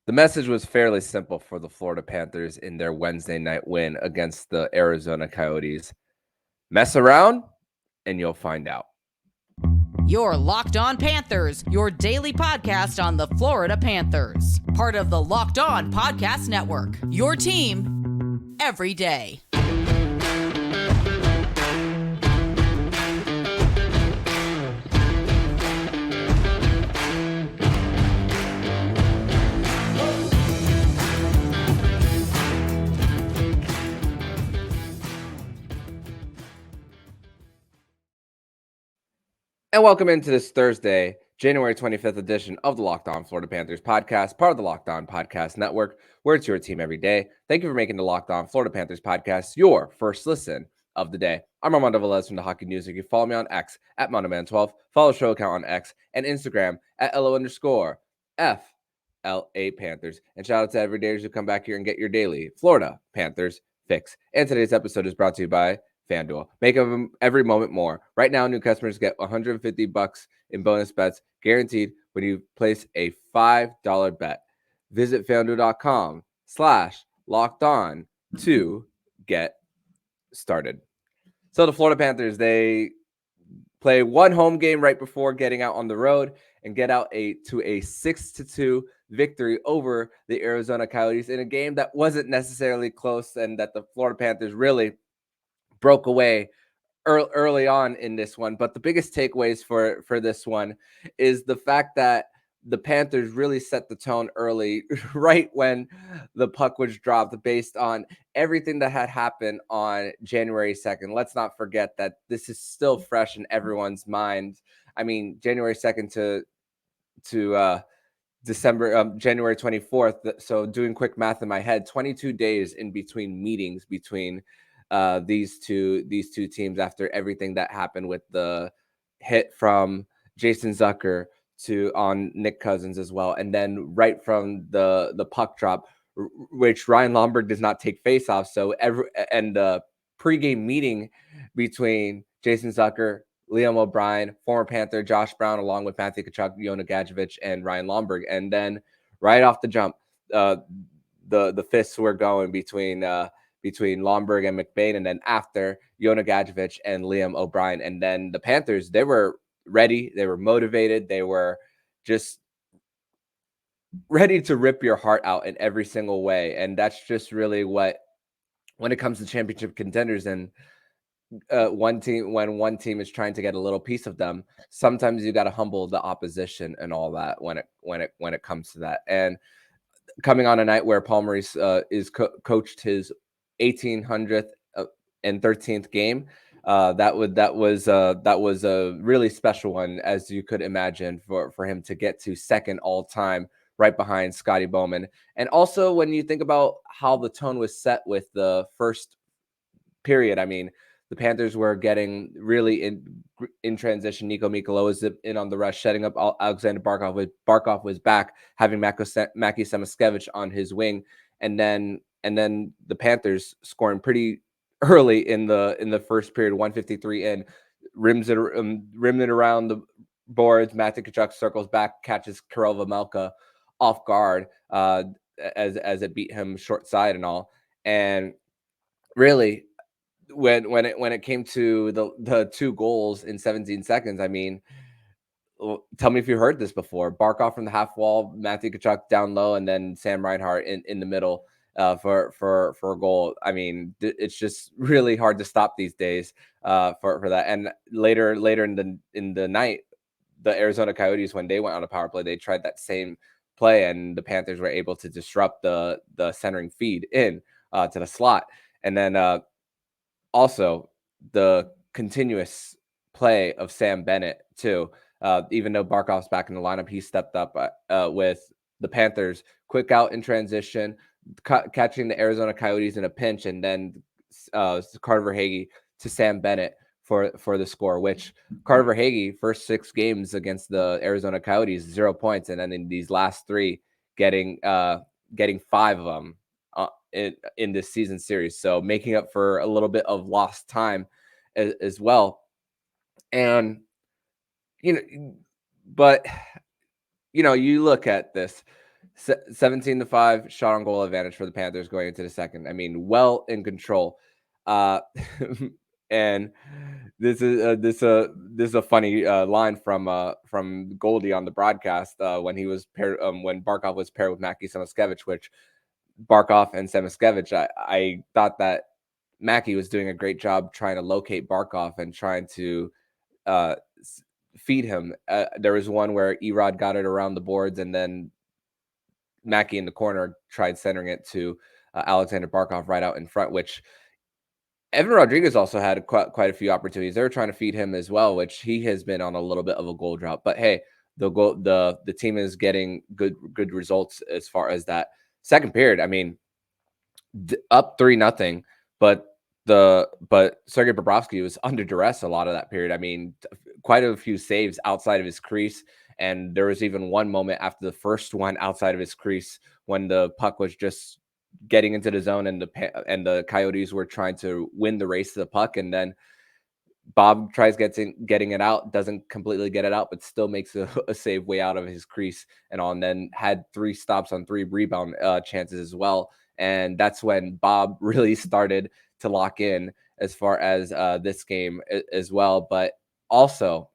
The message was fairly simple for the Florida Panthers in their Wednesday night win against the Arizona Coyotes. Mess around and you'll find out. You're Locked On Panthers, your daily podcast on the Florida Panthers. Part of the Locked On Podcast Network, your team every day. And welcome into this Thursday, January 25th edition of the Locked On Florida Panthers podcast, part of the Locked On Podcast Network, where it's your team every day. Thank you for making the Locked On Florida Panthers podcast your first listen of the day. I'm Armando Velez from the Hockey News. You can follow me on X at MondoMan12, follow the show account on X and Instagram at LO_FLA Panthers. And shout out to everydayers who come back here and get your daily Florida Panthers fix. And today's episode is brought to you by FanDuel. Make them every moment more. Right now, new customers get $150 in bonus bets guaranteed when you place a $5 bet. Visit FanDuel.com/lockedon to get started. So the Florida Panthers, they play one home game right before getting out on the road and get out to a 6-2 victory over the Arizona Coyotes in a game that wasn't necessarily close and that the Florida Panthers really broke away early on in this one. But the biggest takeaways for this one is the fact that the Panthers really set the tone early, right when the puck was dropped, based on everything that had happened on January 2nd. Let's not forget that this is still fresh in everyone's mind. I mean, January 2nd to January 24th. So doing quick math in my head, 22 days in between meetings between these two teams after everything that happened with the hit from Jason Zucker on Nick Cousins as well, and then right from the puck drop, which Ryan Lomberg does not take faceoff. So and the pregame meeting between Jason Zucker, Liam O'Brien, former Panther Josh Brown, along with Matthew Tkachuk, Jonah Gadjovich, and Ryan Lomberg, and then right off the jump, the fists were going between Lomberg and McBain, and then after Jonah Gadjovich and Liam O'Brien. And then the Panthers, they were ready, they were motivated, they were just ready to rip your heart out in every single way. And that's just really what, when it comes to championship contenders and when one team is trying to get a little piece of them, sometimes you got to humble the opposition and all that when it comes to that. And coming on a night where Paul Maurice is coached his 1800th and 13th game, that was a really special one, as you could imagine, for him to get to second all time, right behind Scotty Bowman. And also when you think about how the tone was set with the first period, I mean, the Panthers were getting really in transition. Nico Mikolo was in on the rush, setting up Alexander Barkov. Barkov was back, having Mackie Samoskevich on his wing, and then the Panthers scoring pretty early in the first period, 1:53 in, rims it around the boards. Matthew Tkachuk circles back, catches Karel Vejmelka off guard as it beat him short side and all, and really, when it came to the two goals in 17 seconds, I mean, tell me if you heard this before. Barkov from the half wall, Matthew Tkachuk down low, and then Sam Reinhart in the middle for a goal. I mean, it's just really hard to stop these days for that. And later in the night, the Arizona Coyotes, when they went on a power play, they tried that same play, and the Panthers were able to disrupt the centering feed in to the slot. And then also the continuous play of Sam Bennett too. Even though Barkov's back in the lineup, he stepped up with the Panthers, quick out in transition, catching the Arizona Coyotes in a pinch, and then Carter Verhaeghe to Sam Bennett for the score, which Carter Verhaeghe, first 6 games against the Arizona Coyotes, 0 points, and then in these last 3, getting 5 of them in this season series, so making up for a little bit of lost time as well. And but you look at this, 17-5 shot on goal advantage for the Panthers going into the second. I mean, well in control. And this is a funny line from Goldie on the broadcast when he was paired when Barkov was paired with Matthew Samoskevich, which Barkov and Samoskevich, I thought that Mackey was doing a great job trying to locate Barkov and trying to uh, feed him. There was one where Erod got it around the boards, and then Mackey in the corner tried centering it to Alexander Barkov right out in front, which Evan Rodrigues also had quite a few opportunities. They were trying to feed him as well, which he has been on a little bit of a goal drought. But hey, the team is getting good results as far as that second period. I mean, up 3-0, but Sergei Bobrovsky was under duress a lot of that period. I mean, quite a few saves outside of his crease, and there was even one moment after the first one outside of his crease when the puck was just getting into the zone and the Coyotes were trying to win the race to the puck, and then Bob tries getting it out, doesn't completely get it out, but still makes a save way out of his crease and all, and then had 3 stops on 3 rebound chances as well. And that's when Bob really started to lock in as far as this game as well. But also,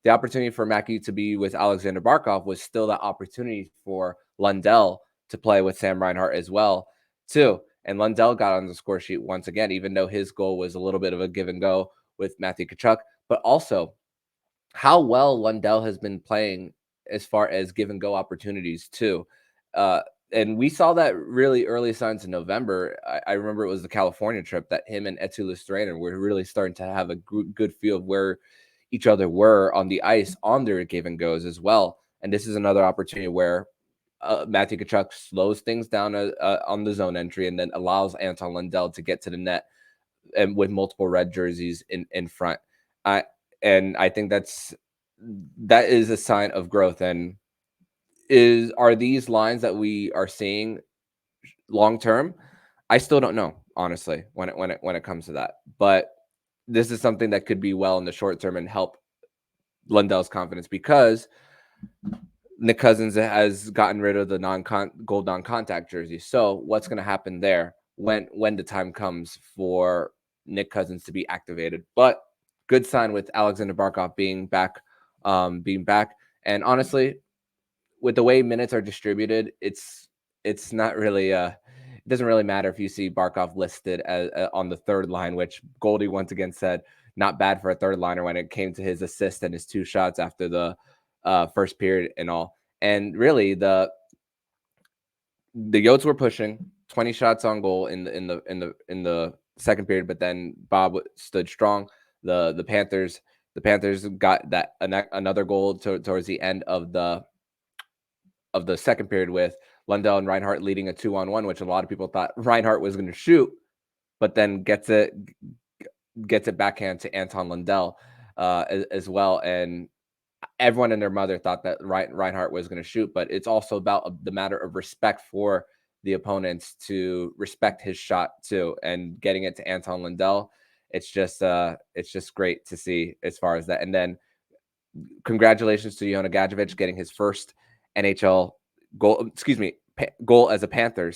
the opportunity for Mackey to be with Alexander Barkov was still that opportunity for Lundell to play with Sam Reinhart as well, too. And Lundell got on the score sheet once again, even though his goal was a little bit of a give and go with Matthew Tkachuk, but also how well Lundell has been playing as far as give and go opportunities too. And we saw that really early signs in November. I remember it was the California trip that him and Etu Lustranen were really starting to have a good feel of where each other were on the ice on their give and goes as well. And this is another opportunity where Matthew Tkachuk slows things down on the zone entry and then allows Anton Lundell to get to the net and with multiple red jerseys in front. I think that is a sign of growth. And are these lines that we are seeing long term? I still don't know, honestly, when it comes to that. But this is something that could be well in the short term and help Lundell's confidence, because Nick Cousins has gotten rid of the gold non-contact jersey. So what's going to happen there when the time comes for Nick Cousins to be activated? But good sign with Alexander Barkov being back. And honestly, with the way minutes are distributed, it's not really it doesn't really matter if you see Barkov listed as on the third line, which Goldie once again said not bad for a third liner when it came to his assist and his 2 shots after the first period and all. And really, the Yotes were pushing 20 shots on goal in the second period, but then Bob stood strong. The Panthers got that another goal towards the end of the second period with Lundell and Reinhart leading a 2-on-1, which a lot of people thought Reinhart was going to shoot, but then gets it backhand to Anton Lundell as well. And everyone and their mother thought that Reinhart was going to shoot, but it's also about the matter of respect for the opponents to respect his shot too, and getting it to Anton Lundell. It's just great to see as far as that. And then congratulations to Jonah Gadjovich getting his first NHL goal, goal as a Panther,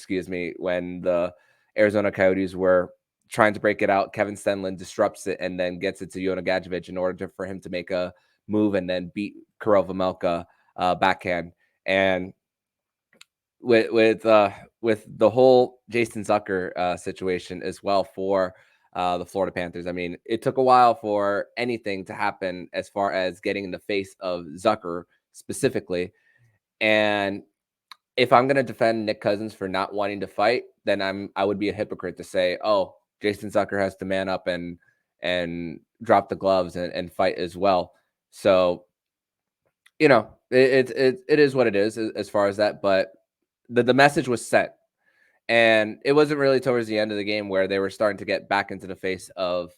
when the Arizona Coyotes were trying to break it out. Kevin Stenlund disrupts it and then gets it to Jonah Gadjovich in order for him to make a move and then beat Karel Vejmelka backhand. And with the whole Jason Zucker situation as well for the Florida Panthers, I mean, it took a while for anything to happen as far as getting in the face of Zucker specifically. And if I'm going to defend Nick Cousins for not wanting to fight, then I would be a hypocrite to say, oh, Jason Zucker has to man up and drop the gloves and fight as well. So, it is what it is as far as that. But the message was set, and it wasn't really towards the end of the game where they were starting to get back into the face of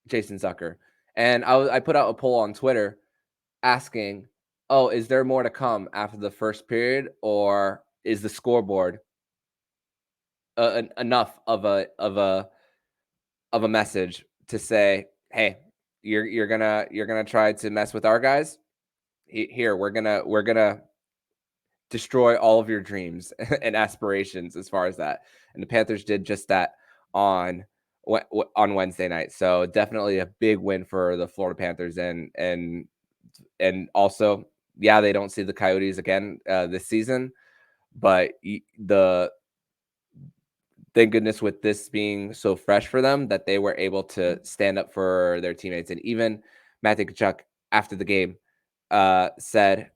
Jason Zucker. And I put out a poll on Twitter asking, oh, is there more to come after the first period, or is the scoreboard enough of a message to say, hey, you're gonna try to mess with our guys? Here, we're gonna destroy all of your dreams and aspirations as far as that. And the Panthers did just that on Wednesday night. So definitely a big win for the Florida Panthers, and also, yeah, they don't see the Coyotes again this season, but thank goodness with this being so fresh for them that they were able to stand up for their teammates. And even Matthew Tkachuk after the game said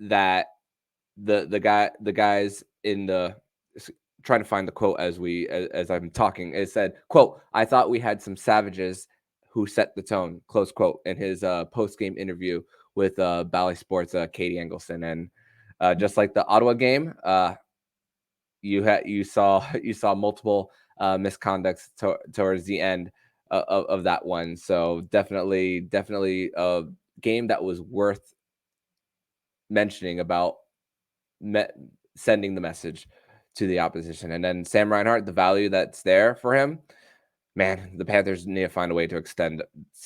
that the guys in the trying to find the quote as I'm talking, it said, quote, "I thought we had some savages who set the tone," close quote, in his post-game interview with Bally Sports Katie Engelson. And just like the Ottawa game, you saw multiple misconducts towards the end of that one. So definitely a game that was worth mentioning about sending the message to the opposition. And then Sam Reinhart, the value that's there for him, man, the Panthers need to find a way to extend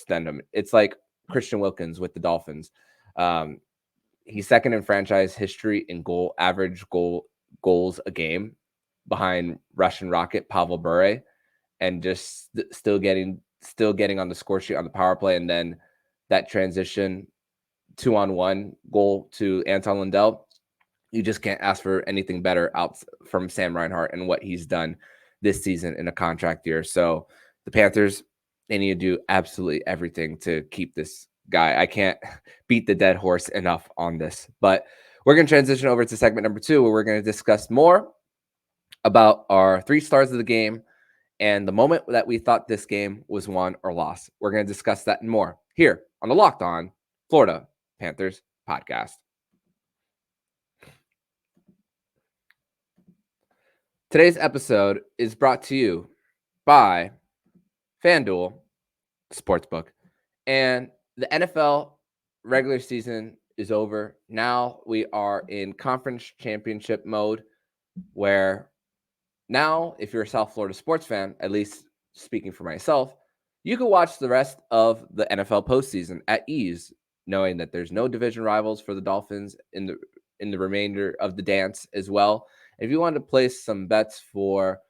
him. It's like Christian Wilkins with the Dolphins. He's second in franchise history in goals a game, behind Russian Rocket Pavel Bure, and just still getting on the score sheet on the power play. And then that transition 2-on-1 goal to Anton Lundell, you just can't ask for anything better out from Sam Reinhart and what he's done this season in a contract year. So the Panthers, they need to do absolutely everything to keep this guy. I can't beat the dead horse enough on this, but we're going to transition over to segment number 2, where we're going to discuss more about our 3 stars of the game and the moment that we thought this game was won or lost. We're going to discuss that and more here on the Locked On Florida Panthers podcast. Today's episode is brought to you by FanDuel Sportsbook. And the NFL regular season is over. Now we are in conference championship mode, where now, if you're a South Florida sports fan, at least speaking for myself, you can watch the rest of the NFL postseason at ease, knowing that there's no division rivals for the Dolphins in the remainder of the dance as well. If you want to place some bets for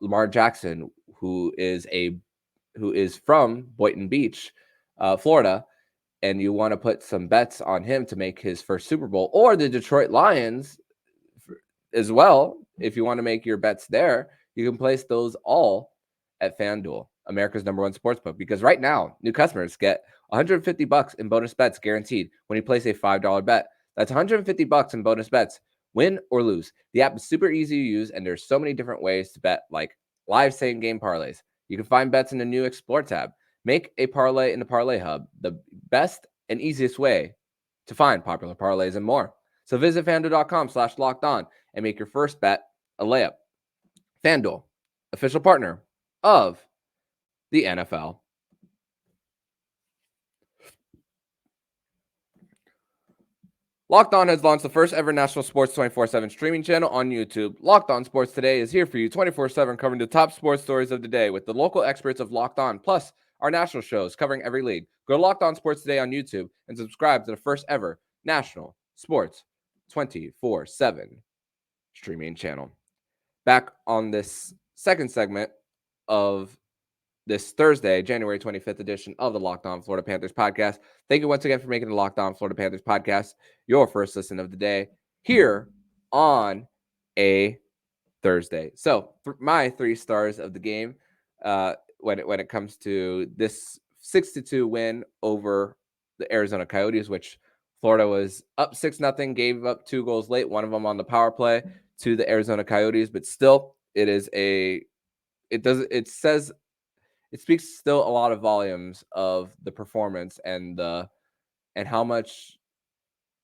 Lamar Jackson, who is from Boynton Beach, Florida, and you want to put some bets on him to make his first Super Bowl, or the Detroit Lions as well, if you want to make your bets there, you can place those all at FanDuel, America's #1 sportsbook. Because right now, new customers get $150 in bonus bets guaranteed when you place a $5 bet. That's $150 in bonus bets, win or lose. The app is super easy to use, and there's so many different ways to bet, like live same-game parlays. You can find bets in the new Explore tab. Make a parlay in the Parlay Hub, the best and easiest way to find popular parlays and more. So visit FanDuel.com/lockedon and make your first bet a layup. FanDuel, official partner of the NFL. Locked On has launched the first ever national sports 24/7 streaming channel on YouTube. Locked On Sports Today is here for you 24/7, covering the top sports stories of the day with the local experts of Locked On, plus our national shows covering every league. Go to Locked On Sports Today on YouTube and subscribe to the first ever national sports 24/7 streaming channel. Back on this second segment of this Thursday, January 25th edition of the Locked On Florida Panthers podcast. Thank you once again for making the Locked On Florida Panthers podcast your first listen of the day here on a Thursday. So my 3 stars of the game when it comes to this 6-2 win over the Arizona Coyotes, which Florida was up 6-0, gave up 2 goals late, one of them on the power play to the Arizona Coyotes, but still it speaks still a lot of volumes of the performance and how much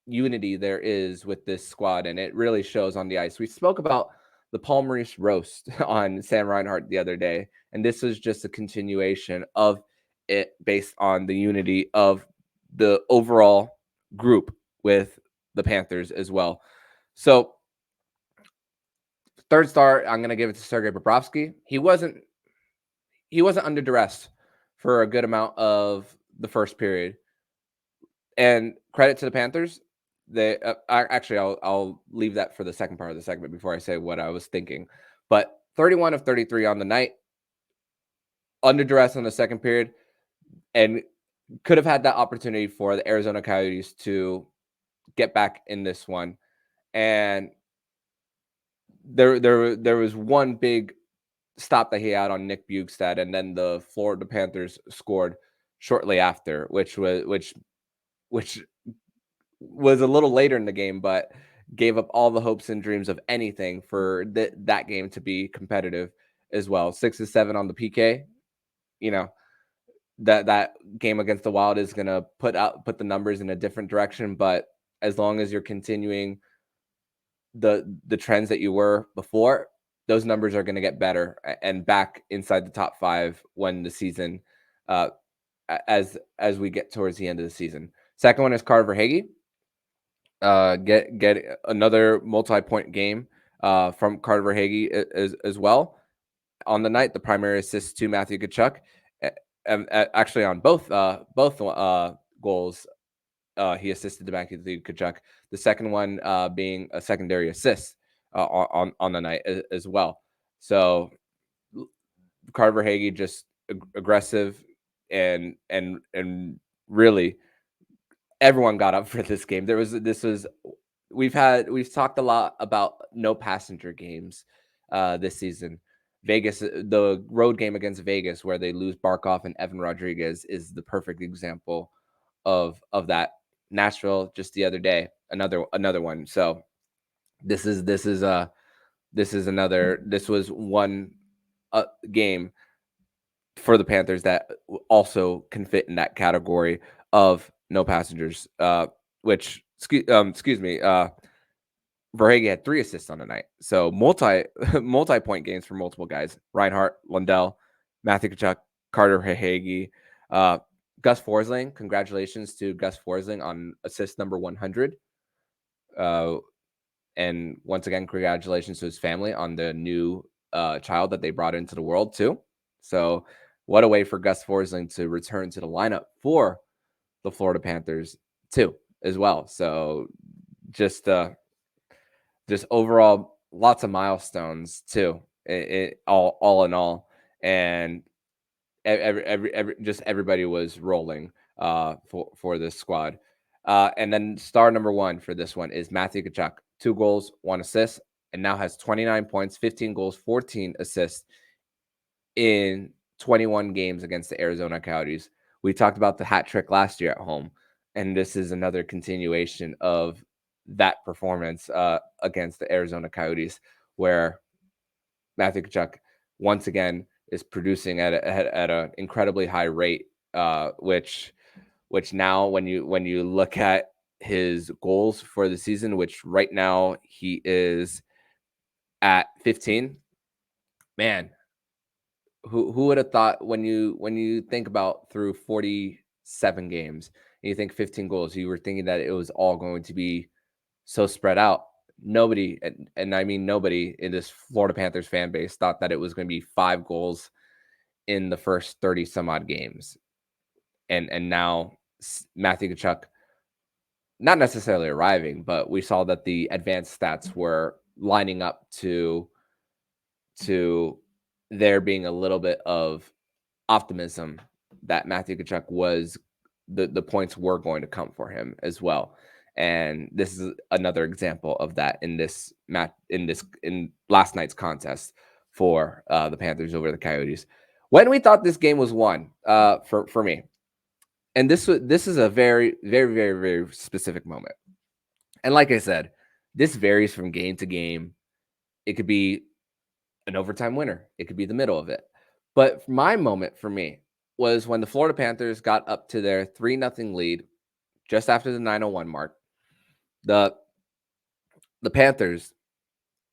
unity there is with this squad, and it really shows on the ice. We spoke about the Paul Maurice roast on Sam Reinhart the other day, and this is just a continuation of it based on the unity of the overall group with the Panthers as well. So third star, I'm going to give it to Sergei Bobrovsky. He wasn't under duress for a good amount of the first period. And credit to the Panthers, I'll leave that for the second part of the segment before I say what I was thinking. But 31 of 33 on the night, under duress in the second period, and could have had that opportunity for the Arizona Coyotes to get back in this one. And there was one big stop that he had on Nick Bjugstad, and then the Florida Panthers scored shortly after, which was a little later in the game, but gave up all the hopes and dreams of anything for that game to be competitive as well. 6-7 on the PK, you know, that game against the Wild is going to put the numbers in a different direction, but as long as you're continuing the trends that you were before, those numbers are going to get better and back inside the top 5 when the season as we get towards the end of the season. Second one is Carter Verhaeghe. Get another multi-point game from Carter Verhaeghe as well. On the night, the primary assist to Matthew Tkachuk, actually on both goals, he assisted to Matthew Tkachuk. The second one being a secondary assist on the night as well. So Carter Verhaeghe just aggressive and really everyone got up for this game. We've talked a lot about no passenger games this season. Vegas, the road game against Vegas, where they lose Barkov and Evan Rodrigues, is the perfect example of that. Nashville just the other day, another one. So this was one game for the Panthers that also can fit in that category of no passengers. Which excuse me, Verhaeghe had 3 assists on the night, so multi-point games for multiple guys: Reinhart, Lundell, Matthew Tkachuk, Carter Verhaeghe, Gus Forsling. Congratulations to Gus Forsling on assist number 100. And once again, congratulations to his family on the new child that they brought into the world too. So what a way for Gus Forsling to return to the lineup for the Florida Panthers too, as well. So just overall, lots of milestones too. All in all, and everybody was rolling for this squad. And then star number 1 for this one is Matthew Tkachuk. 2 goals, 1 assist, and now has 29 points, 15 goals, 14 assists in 21 games against the Arizona Coyotes. We talked about the hat trick last year at home, and this is another continuation of that performance against the Arizona Coyotes, where Matthew Tkachuk once again is producing at an incredibly high rate, which now when you look at his goals for the season, which right now he is at 15, man, who would have thought when you think about through 47 games and you think 15 goals, you were thinking that it was all going to be so spread out. Nobody, and I mean nobody in this Florida Panthers fan base thought that it was going to be 5 goals in the first 30 some odd games. And now Matthew Tkachuk, not necessarily arriving, but we saw that the advanced stats were lining up to there being a little bit of optimism that Matthew Tkachuk was the points were going to come for him as well. And this is another example of that in this match, in last night's contest for the Panthers over the Coyotes. When we thought this game was won, for me, and this is a very, very, very, very specific moment. And like I said, this varies from game to game. It could be an overtime winner. It could be the middle of it. But my moment for me was when the Florida Panthers got up to their 3-0 lead just after the 9:01 mark. The Panthers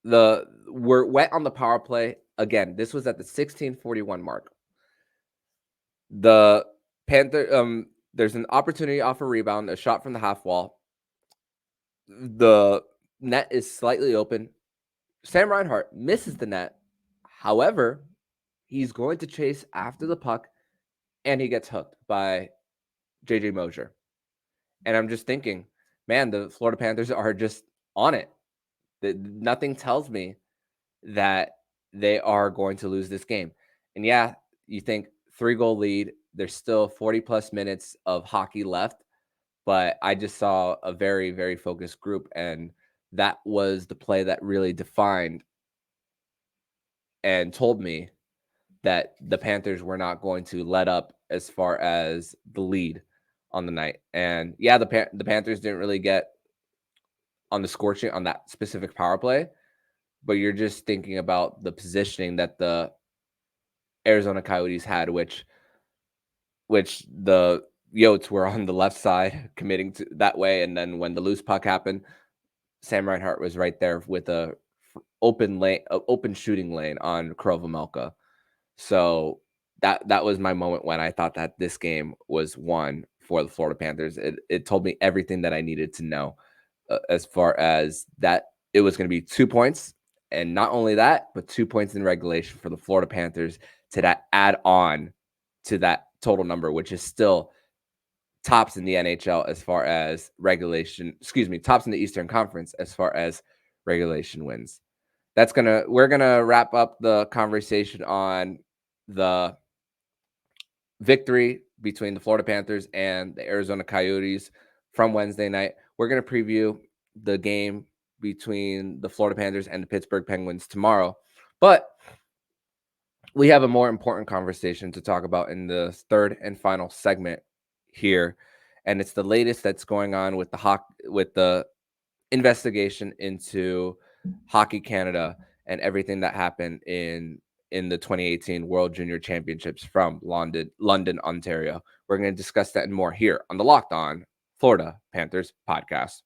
were wet on the power play. Again, this was at the 16:41 mark. The Panther, there's an opportunity off a rebound, a shot from the half wall. The net is slightly open. Sam Reinhart misses the net. However, he's going to chase after the puck, and he gets hooked by JJ Mosier. And I'm just thinking, man, the Florida Panthers are just on it. Nothing tells me that they are going to lose this game. And yeah, you think 3-goal lead, there's still 40 plus minutes of hockey left, but I just saw a very, very focused group, and that was the play that really defined and told me that the Panthers were not going to let up as far as the lead on the night. And yeah, the Panthers didn't really get on the score sheet on that specific power play, but you're just thinking about the positioning that the Arizona Coyotes had, which the Yotes were on the left side committing to that way. And then when the loose puck happened, Sam Reinhart was right there with a open shooting lane on Krovomelka. So that was my moment when I thought that this game was won for the Florida Panthers. It told me everything that I needed to know as far as that it was going to be 2 points. And not only that, but 2 points in regulation for the Florida Panthers to add on to that total number, which is still tops in the NHL as far as tops in the Eastern Conference as far as regulation wins. We're gonna wrap up the conversation on the victory between the Florida Panthers and the Arizona Coyotes from Wednesday night. We're gonna preview the game between the Florida Panthers and the Pittsburgh Penguins tomorrow, but we have a more important conversation to talk about in the third and final segment here, and it's the latest that's going on with the investigation into Hockey Canada and everything that happened in the 2018 World Junior Championships from London, Ontario. We're going to discuss that and more here on the Locked On Florida Panthers podcast.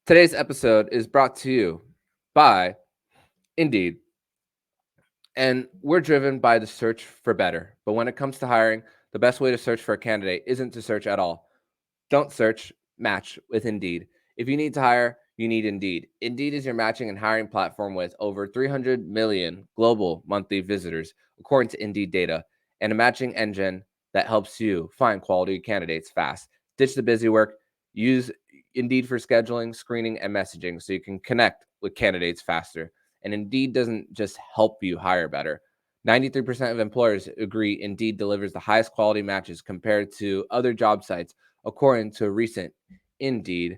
Today's episode is brought to you by Indeed. And we're driven by the search for better. But when it comes to hiring, the best way to search for a candidate isn't to search at all. Don't search, match with Indeed. If you need to hire, you need Indeed. Indeed is your matching and hiring platform with over 300 million global monthly visitors, according to Indeed data, and a matching engine that helps you find quality candidates fast. Ditch the busy work. Use Indeed for scheduling, screening, and messaging so you can connect with candidates faster. And Indeed doesn't just help you hire better. 93% of employers agree Indeed delivers the highest quality matches compared to other job sites, according to a recent Indeed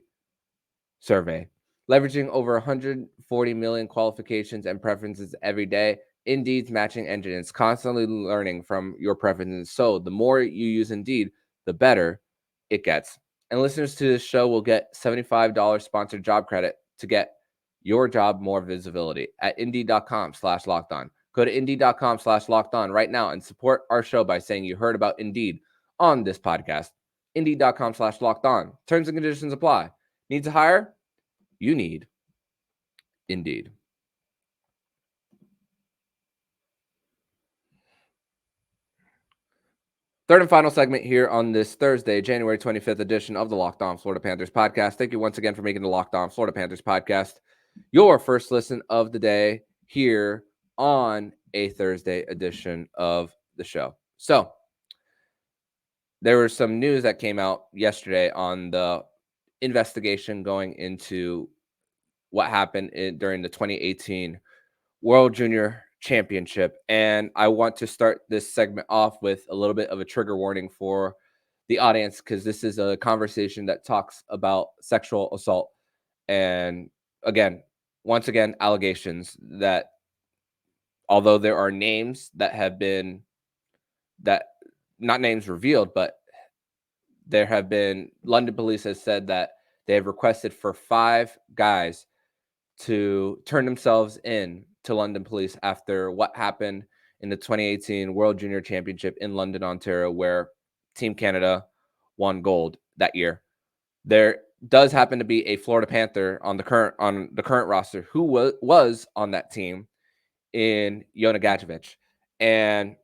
survey. Leveraging over 140 million qualifications and preferences every day, Indeed's matching engine is constantly learning from your preferences. So the more you use Indeed, the better it gets. And listeners to this show will get $75 sponsored job credit to get your job more visibility at Indeed.com/lockedon. Go to Indeed.com/lockedon right now and support our show by saying you heard about Indeed on this podcast. Indeed.com/lockedon. Terms and conditions apply. Need to hire? You need Indeed. Third and final segment here on this Thursday, January 25th edition of the Locked On Florida Panthers podcast. Thank you once again for making the Locked On Florida Panthers podcast your first listen of the day here on a Thursday edition of the show. So there was some news that came out yesterday on the investigation going into what happened during the 2018 World Junior Championship. And I want to start this segment off with a little bit of a trigger warning for the audience, because this is a conversation that talks about sexual assault. And once again, allegations that, although there are names that have been, that not names revealed, but there have been, London police has said that they have requested for 5 guys to turn themselves in to London police after what happened in the 2018 World Junior Championship in London, Ontario, where Team Canada won gold that year. There does happen to be a Florida Panther on the current roster who was on that team in Jonah Gadjovich. And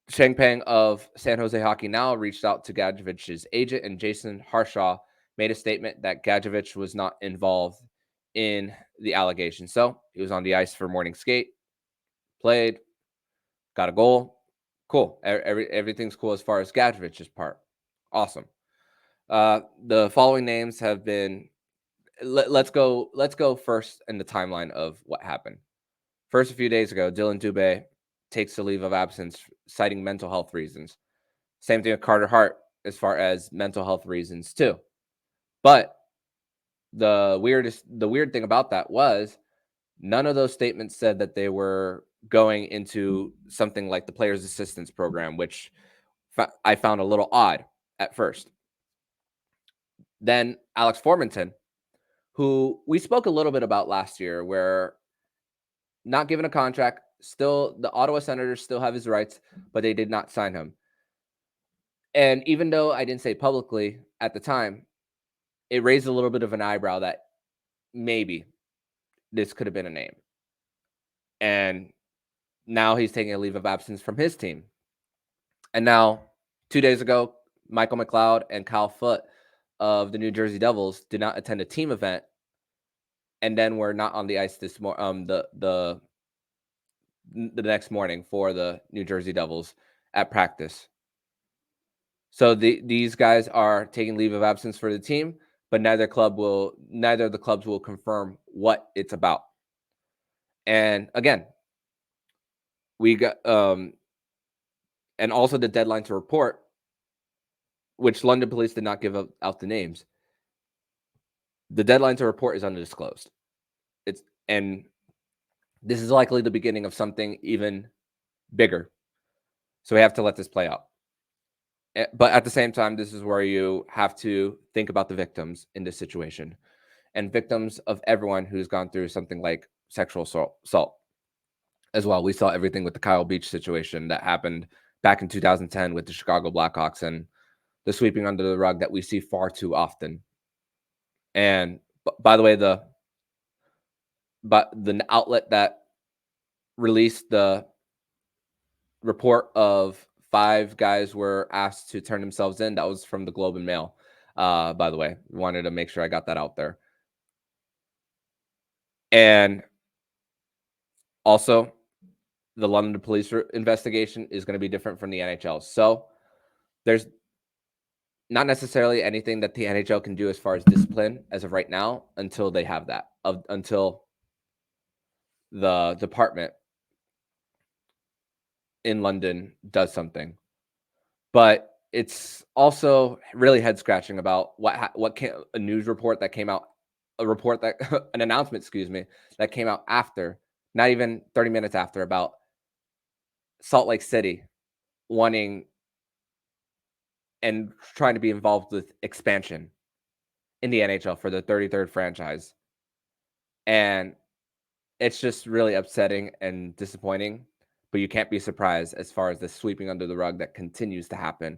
Sheng Peng of San Jose Hockey Now reached out to Gadjovich's agent, and Jason Harshaw made a statement that Gadjovich was not involved in the allegation. So he was on the ice for morning skate, played, got a goal, Cool. Everything's cool as far as Gadjovich's part. Awesome. The following names have been. Let's go first in the timeline of what happened. First, a few days ago, Dylan Dubé takes a leave of absence, citing mental health reasons. Same thing with Carter Hart, as far as mental health reasons too. But the weird thing about that was none of those statements said that they were going into something like the Players Assistance Program, which I found a little odd at first. Then Alex Formenton, who we spoke a little bit about last year, where not given a contract, still the Ottawa Senators still have his rights, but they did not sign him. And even though I didn't say publicly at the time, it raised a little bit of an eyebrow that maybe this could have been a name. And now he's taking a leave of absence from his team. And now, 2 days ago, Michael McLeod and Kyle Foote of the New Jersey Devils did not attend a team event, and then were not on the ice this the next morning for the New Jersey Devils at practice. So these guys are taking leave of absence for the team, but neither of the clubs will confirm what it's about. And again, we got and also the deadline to report, which London police did not give out the names. The deadline to report is undisclosed. And this is likely the beginning of something even bigger. So we have to let this play out. But at the same time, this is where you have to think about the victims in this situation, and victims of everyone who's gone through something like sexual assault as well. We saw everything with the Kyle Beach situation that happened back in 2010 with the Chicago Blackhawks, and the sweeping under the rug that we see far too often. And by the way, the outlet that released the report of 5 guys were asked to turn themselves in, that was from the Globe and Mail. By the way, wanted to make sure I got that out there. And also, the London police investigation is going to be different from the NHL. So there's not necessarily anything that the NHL can do as far as discipline as of right now until they have that, until the department in London does something. But it's also really head scratching about a news report that came out, an announcement, that came out after, not even 30 minutes after, about Salt Lake City wanting and trying to be involved with expansion in the NHL for the 33rd franchise. And it's just really upsetting and disappointing, but you can't be surprised as far as the sweeping under the rug that continues to happen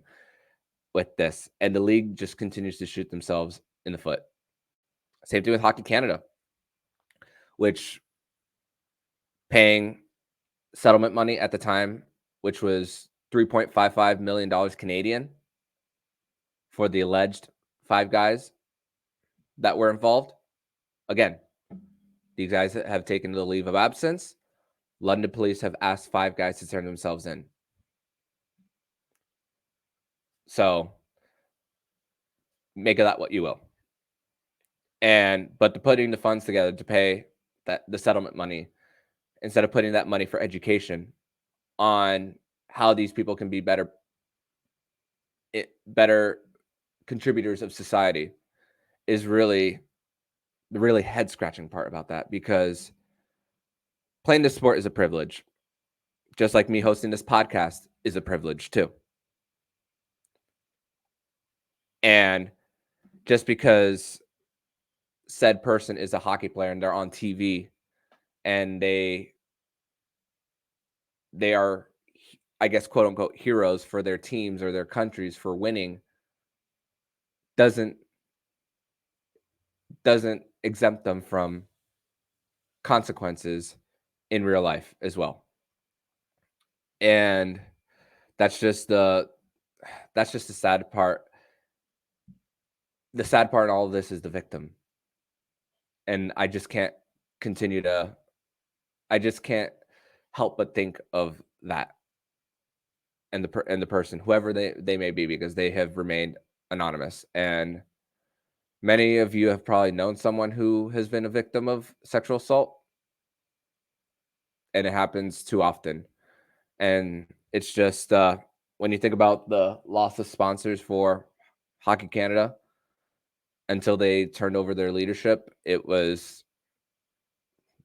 with this. And the league just continues to shoot themselves in the foot. Same thing with Hockey Canada, which paying settlement money at the time, which was $3.55 million Canadian for the alleged 5 guys that were involved. Again, these guys have taken the leave of absence. London police have asked 5 guys to turn themselves in. So make of that what you will. But putting the funds together to pay the settlement money, instead of putting that money for education on how these people can be better contributors of society, is really the really head scratching part about that, because playing this sport is a privilege, just like me hosting this podcast is a privilege too. And just because said person is a hockey player and they're on TV and they are, I guess, quote unquote, heroes for their teams or their countries for winning, doesn't exempt them from consequences in real life as well. And that's just the sad part. The sad part in all of this is the victim. And I just can't help but think of that and the person, whoever they may be, because they have remained anonymous. And many of you have probably known someone who has been a victim of sexual assault, and it happens too often. And it's just when you think about the loss of sponsors for Hockey Canada until they turned over their leadership, it was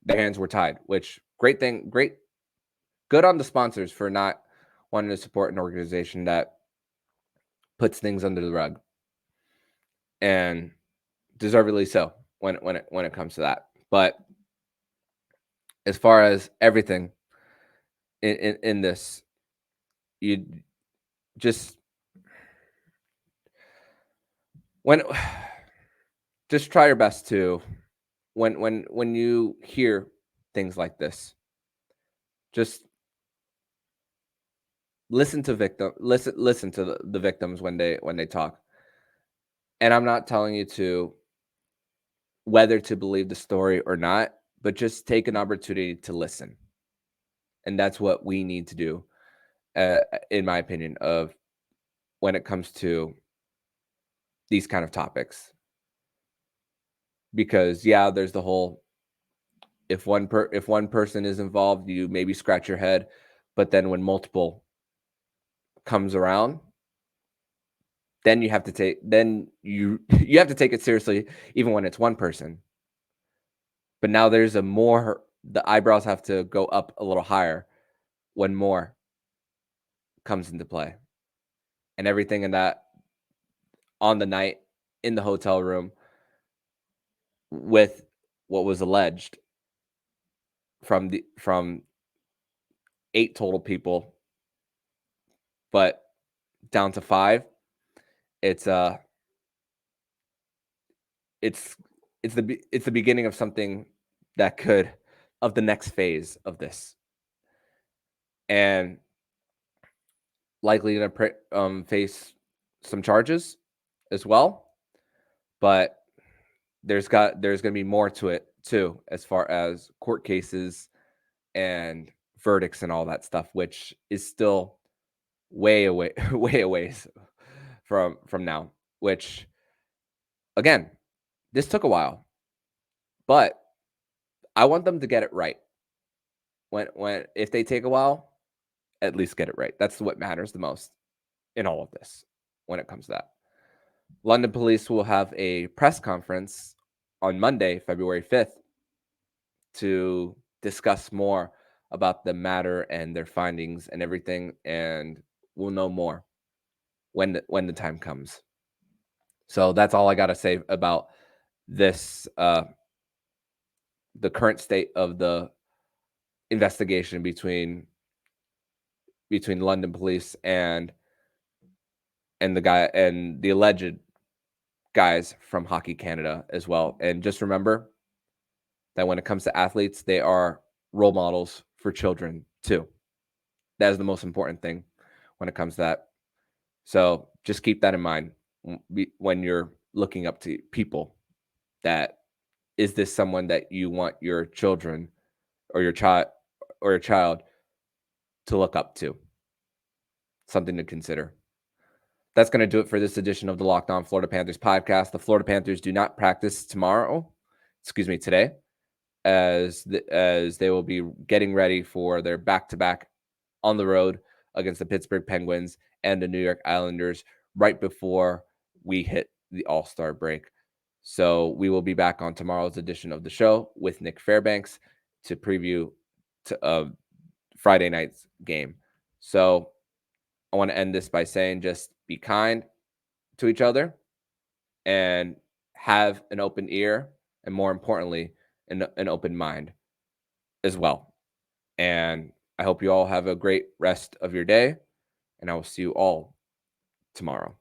their hands were tied. Which great thing, good on the sponsors for not wanting to support an organization that puts things under the rug, and deservedly so when it comes to that. But as far as everything in this, you just just try your best to when you hear things like this, just listen to the victims when they talk. And I'm not telling you to whether to believe the story or not, but just take an opportunity to listen. And that's what we need to do, in my opinion, of when it comes to these kind of topics. Because there's the whole, if one person is involved, you maybe scratch your head, but then when multiple comes around, then you have to take you have to take it seriously, even when it's one person. But now there's the eyebrows have to go up a little higher when more comes into play, and everything in that on the night in the hotel room with what was alleged from 8 total people, but down to 5. It's the beginning of something of the next phase of this, and likely gonna face some charges as well. But there's gonna be more to it too, as far as court cases and verdicts and all that stuff, which is still way away way away from now. Which, again, this took a while, but I want them to get it right. If they take a while, at least get it right. That's what matters the most in all of this when it comes to that. London police will have a press conference on Monday, February 5th, to discuss more about the matter and their findings and everything, and we'll know more when the time comes. So that's all I got to say about this, the current state of the investigation between London police and the alleged guys from Hockey Canada as well. And just remember that when it comes to athletes, they are role models for children too. That is the most important thing when it comes to that. So just keep that in mind when you're looking up to people. That is this someone that you want your children or your child to look up to? Something to consider. That's going to do it for this edition of the Locked On Florida Panthers podcast. The Florida Panthers do not practice today, as they will be getting ready for their back-to-back on the road against the Pittsburgh Penguins and the New York Islanders right before we hit the All-Star break. So we will be back on tomorrow's edition of the show with Nick Fairbanks to preview Friday night's game. So I want to end this by saying, just be kind to each other and have an open ear, and more importantly, an open mind as well. And I hope you all have a great rest of your day, and I will see you all tomorrow.